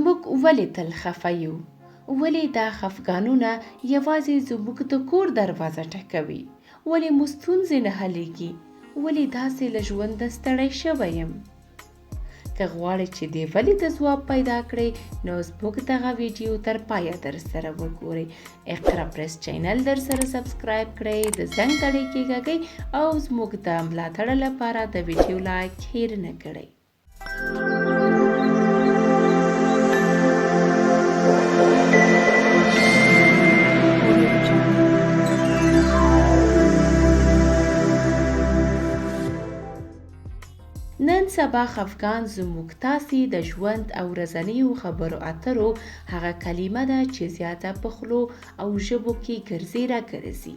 موږ ولې تل خفه یو؟ ولې دا خفګانونه یوازې زموږ د کور دروازه ټکوي؟ ولې مو ستونزې نه حلیږي؟ ولې داسې له ژونده ستړی شوی یم؟ که غواړئ چې دې ولې د ځواب پیدا کړئ نو زموږ دغه ویډیو تر پایه در سره وګورئ. اقرا پریس چینل در سره سبسکرایب کړئ، د زنګ تڼۍ کېکاږئ او زموږ د ملاتړ لپاره د ویډیو لایک هیر نه کړئ. نن سبا خفګان زموږ تاسې د ژوند او ورځنیو خبرو اترو هغه کلمه ده چې زیاته په خولو او ژبو کې ګرځي راګرځي.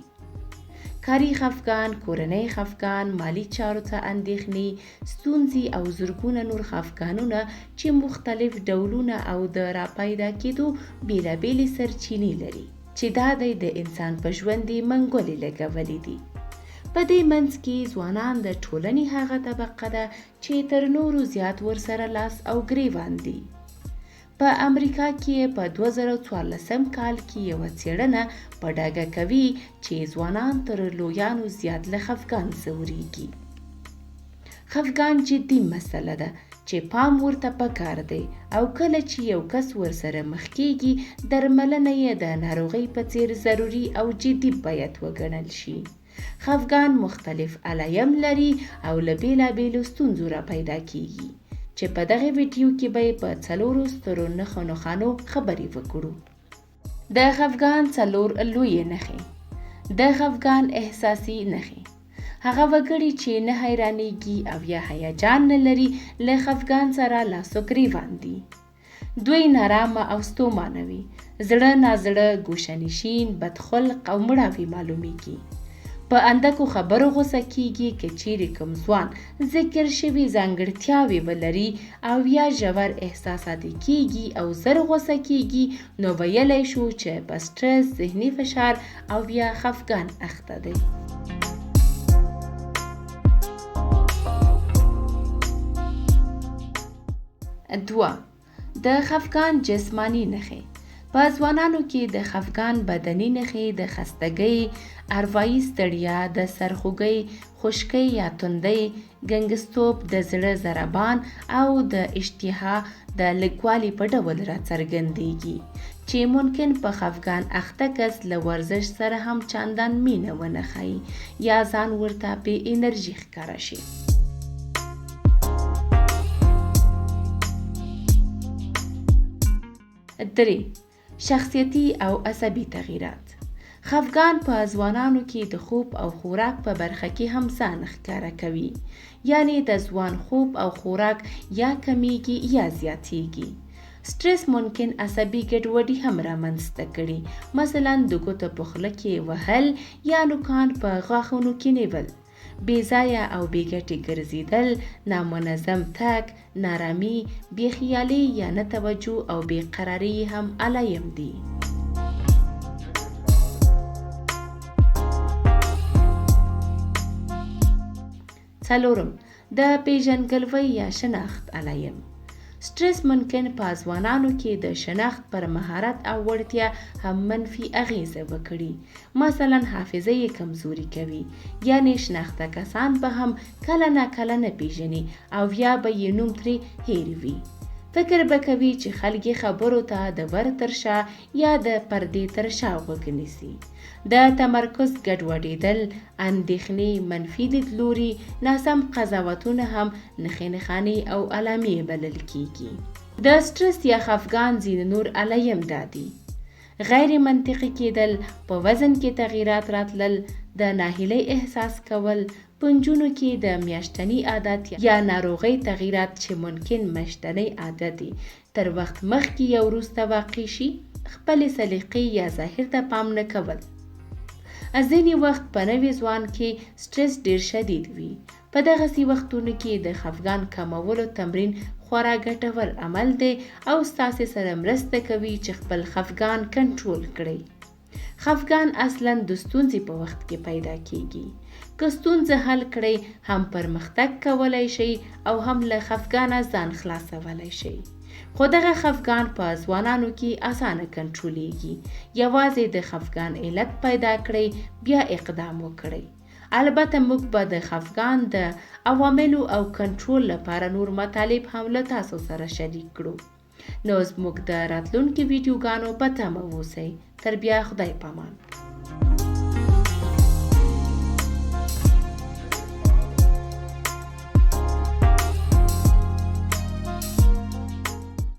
کاري خفګان، کورنۍ خفګان، مالي چارو ته اندېښنې، ستونزې او زرګونه نور خفګانونه چې مختلف ډولونه او د راپیدا کېدو بېلابېلې سرچینې لري چې دا دی د انسان په ژوند یې منګولې لګولې دي. په دې منځ کې ځوانان د ټولنې هغه طبقه ده چې تر نورو زیات ورسره لاس او ګریوان دي. په امریکا کې په 2014 کال کې یوه څېړنه په ډاګه کوي چې ځوانان تر لویانو زیات له خفګان ځورېږي. خفګان جدي مسله ده چې پام ورته پکار دی او کله چې یو کس ورسره مخ کېږي درملنه یې د ناروغۍ په څېر ضروري او جدي باید وګڼل شي. خفګان مختلف علایم لري او له بېلابېلو ستونزو را پیدا کېږي چې په دغه ویډیو کې به په 4 سترو نښانو خبرې وکړو. د خفګان 4 لویې نښې. د خفګان احساسي نښې. هغه وګړي چې نه حیرانېږي او یا هیجان نه لري له خفګان سره لاس و ګریوان دي. دوی نارامه او ستومانه وي، زړه نازړه، ګوشه‌نشین، بدخلق او مړاوي معلومیږي. په اندکو خبرو غوسه کیږي که چیرې کوم ځوان ذکر شوي ځانګړتیاوې ولري او یا ژور احساساتي کیږي او زر غوسه کیږي نو ویلی شو چې په سټرس، ذهني فشار او یا خفګان اخته دی. دوه، د خفګان جسمانی نښې. په ځوانانو کې د خفګان بدني نښې د خستګۍ، اروايي ستړیا، د سرخوږۍ، خشکۍ یا توندۍ، ګنګستوب، د زړه ضربان او د اشتها د لږوالي په ډول راڅرګندېږي چې ممکن په خفګان اخته کس له ورزش سره هم چندان مینه ونه ښایي یا ځان ورته بې انرژي ښکاره شي. 3. شخصیتي او عصبي تغییرات. خفګان په ځوانانو کې د خوب او خوراک په برخه کې هم ځان ښکاره کوي، یعنی د ځوان خوب او خوراک یا کمیږي یا زیاتیږي. سټرس ممکن عصبي ګډوډي هم رامنځته کړي، مثلا د ګوتو په خوله کې وهل یا نوکان په غاښونو کې نیول، بې ځایه او بې ګټې ګرځېدل، نامنظم تګ، نارامي، بې خیالي یا نه توجه او بې قراري هم علایم دي. 4. د پیژندګلوۍ یا شناخت علایم. سټرس ممکن په ځوانانو کې د شناخت پر مهارت او وړتیا هم منفي اغیزه وکړي، مثلا حافظه یې کمزوري کوي، یعنی شناخته کسان به هم کله نه کله نه پیژني او یا به یې نوم ترې هیر وي. فکر به کوي چې خلک خبرو ته د ور تر شا یا د پردې تر شا غوږ نیسي. د تمرکز ګډوډېدل، اندېښنې، منفي لیدلوري، ناسم قضاوتونه هم نښې او علامې بلل کیږي. د سټرس یا خفګان ځینې نور علایم دا دي: غیر منطقي کېدل، په وزن کې تغییرات راتلل، د ناهیلۍ احساس کول، په نجونو کې د میاشتني عادت یا ناروغۍ تغییرات چې ممکن میاشتنی عادت تر وخت مخکې یا وروسته واقع شي، خپلې سلیقې یا ظاهر ته پام نه کول. ځینې وخت په نوي ځوان کې سټرس ډیر شدید وي. په دغسې وختونو کې د خفګان کمولو تمرین خورا ګټور عمل دی او ستاسې سره مرسته کوي چې خپل خفګان کنټرول کړئ. خفګان اصلاً د ستونزې په وخت کې پیدا کیږي. که ستونزه حل کړئ هم پرمختګ کولی شئ او هم له خفګانه ځان خلاصولی شئ. خو دغه خفګان په ځوانانو کې اسانه کنټرولېږي. یوازې د خفګان علت پیدا کړئ بیا اقدام وکړئ. البته موږ به د خفګان د عواملو او کنټرول لپاره نور مطالب هم له تاسو سره شریک کړو. نو زموږ د راتلونکي ویډیوګانو په تمه اوسئ. تر بیا خدای پامان.